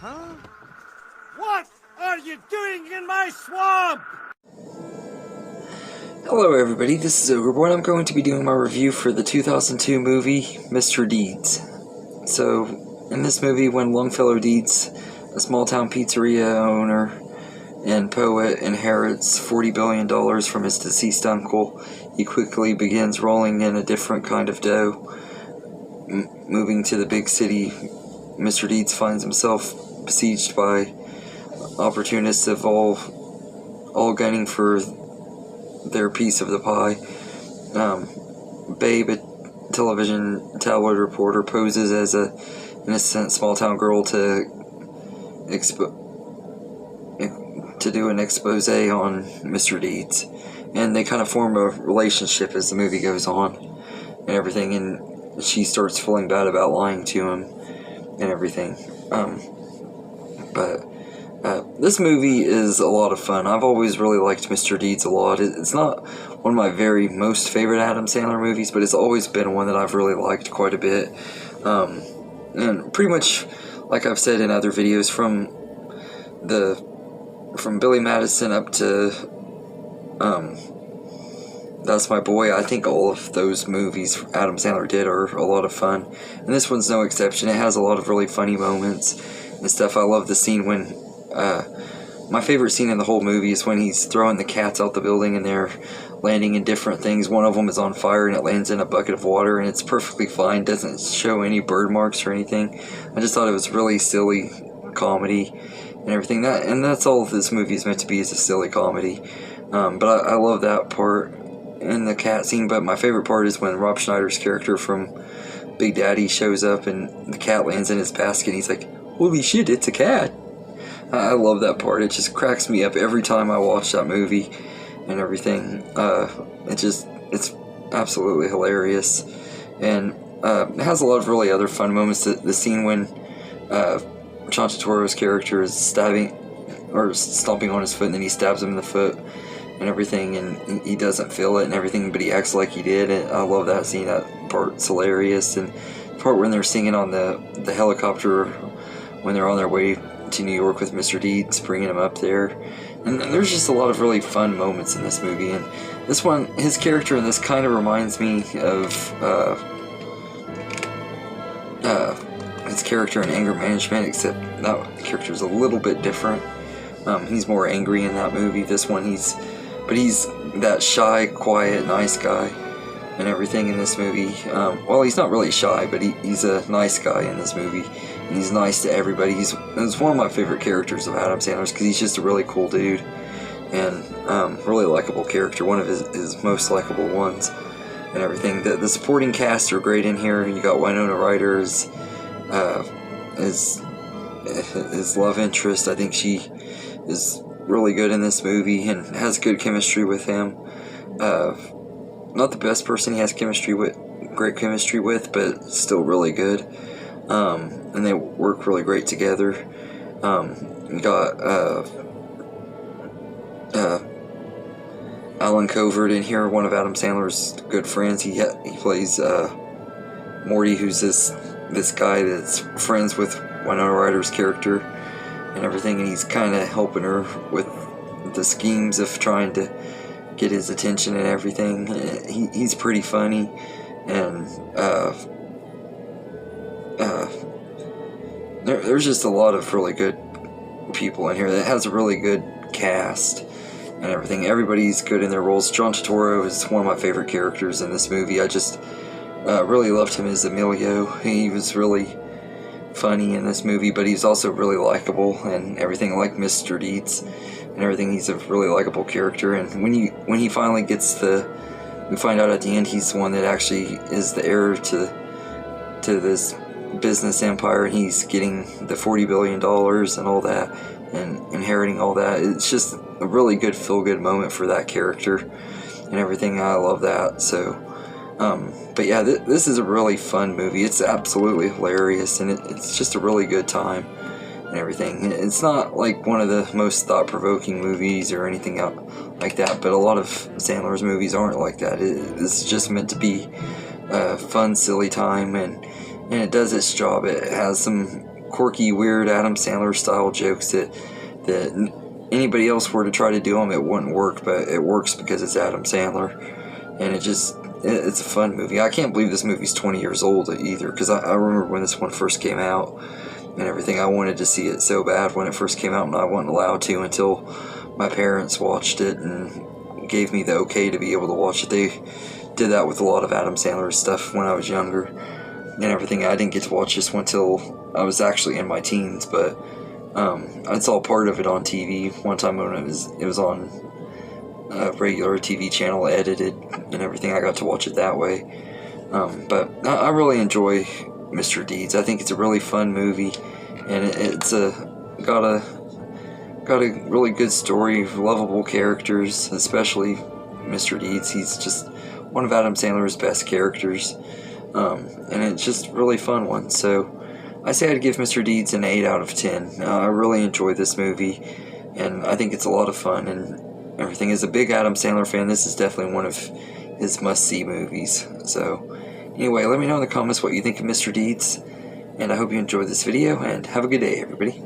Huh? What are you doing in my swamp? Hello everybody, this is Ogreborn. I'm going to be doing my review for the 2002 movie, Mr. Deeds. So, in this movie, when Longfellow Deeds, a small-town pizzeria owner and poet, inherits $40 billion from his deceased uncle, he quickly begins rolling in a different kind of dough. Moving to the big city, Mr. Deeds finds himself besieged by opportunists of all gunning for their piece of the pie. Babe, a television tabloid reporter, poses as a innocent small-town girl to do an expose on Mr. Deeds, and they kind of form a relationship as the movie goes on and everything, and she starts feeling bad about lying to him and everything. This movie is a lot of fun. I've always really liked Mr. Deeds a lot. It's not one of my very most favorite Adam Sandler movies, but it's always been one that I've really liked quite a bit. And pretty much, like I've said in other videos, from Billy Madison up to That's My Boy, I think all of those movies Adam Sandler did are a lot of fun. And this one's no exception. It has a lot of really funny moments and stuff. I love the scene when my favorite scene in the whole movie is when he's throwing the cats out the building and they're landing in different things. One of them is on fire and it lands in a bucket of water, and it's perfectly fine, doesn't show any bird marks or anything. I just thought it was really silly comedy and everything. And that's all this movie is meant to be, is a silly comedy. But I love that part in the cat scene. But my favorite part is when Rob Schneider's character from Big Daddy shows up and the cat lands in his basket and he's like, "Holy shit, it's a cat." I love that part. It just cracks me up every time I watch that movie and everything. It's absolutely hilarious. And it has a lot of really other fun moments. The scene when John Turturro's character is stomping on his foot, and then he stabs him in the foot and everything, and he doesn't feel it and everything, but he acts like he did. And I love that scene. That part's hilarious. And the part when they're singing on the helicopter when they're on their way to New York with Mr. Deeds, bringing him up there. And there's just a lot of really fun moments in this movie. And this one, his character in this kind of reminds me of his character in Anger Management, except that character's a little bit different. He's more angry in that movie. This one, he's that shy, quiet, nice guy and everything in this movie. Well, he's not really shy, but he's a nice guy in this movie. And he's nice to everybody. He's one of my favorite characters of Adam Sandler's, because he's just a really cool dude and really likable character, one of his most likable ones and everything. The supporting cast are great in here. You got Winona Ryder as his love interest. I think she is really good in this movie and has good chemistry with him. Not the best person he has great chemistry with, but still really good. And they work really great together. You got Alan Covert in here, one of Adam Sandler's good friends. He plays Morty, who's this guy that's friends with Winona Ryder's character and everything, and he's kind of helping her with the schemes of trying to get his attention and everything. He's pretty funny, and there's just a lot of really good people in here. That has a really good cast and everything. Everybody's good in their roles. John Turturro is one of my favorite characters in this movie. I just really loved him as Emilio. He was really funny in this movie, but he's also really likable and everything, like Mr. Deeds and everything. He's a really likable character, and when he finally gets we find out at the end he's the one that actually is the heir to this business empire, and he's getting the $40 billion and all that, and inheriting all that. It's just a really good feel-good moment for that character and everything. I love that. So but yeah, this is a really fun movie. It's absolutely hilarious, and it's just a really good time and everything. It's not like one of the most thought-provoking movies or anything like that, but a lot of Sandler's movies aren't like that. It's just meant to be a fun, silly time, and it does its job. It has some quirky, weird Adam Sandler style jokes that anybody else were to try to do them, it wouldn't work, but it works because it's Adam Sandler, and it's a fun movie. I can't believe this movie's 20 years old either, because I remember when this one first came out and everything. I wanted to see it so bad when it first came out, and I wasn't allowed to until my parents watched it and gave me the okay to be able to watch it. They did that with a lot of Adam Sandler stuff when I was younger and everything. I didn't get to watch this one till I was actually in my teens, but I saw part of it on TV one time when it was on a regular TV channel, edited and everything. I got to watch it that way. But I really enjoy Mr. Deeds. I think it's a really fun movie, and it's got a really good story, lovable characters, especially Mr. Deeds. He's just one of Adam Sandler's best characters, and it's just a really fun one. So I say I'd give Mr. Deeds an 8 out of 10. I really enjoy this movie, and I think it's a lot of fun and everything. As a big Adam Sandler fan, this is definitely one of his must-see movies. So anyway, let me know in the comments what you think of Mr. Deeds, and I hope you enjoyed this video, and have a good day, everybody.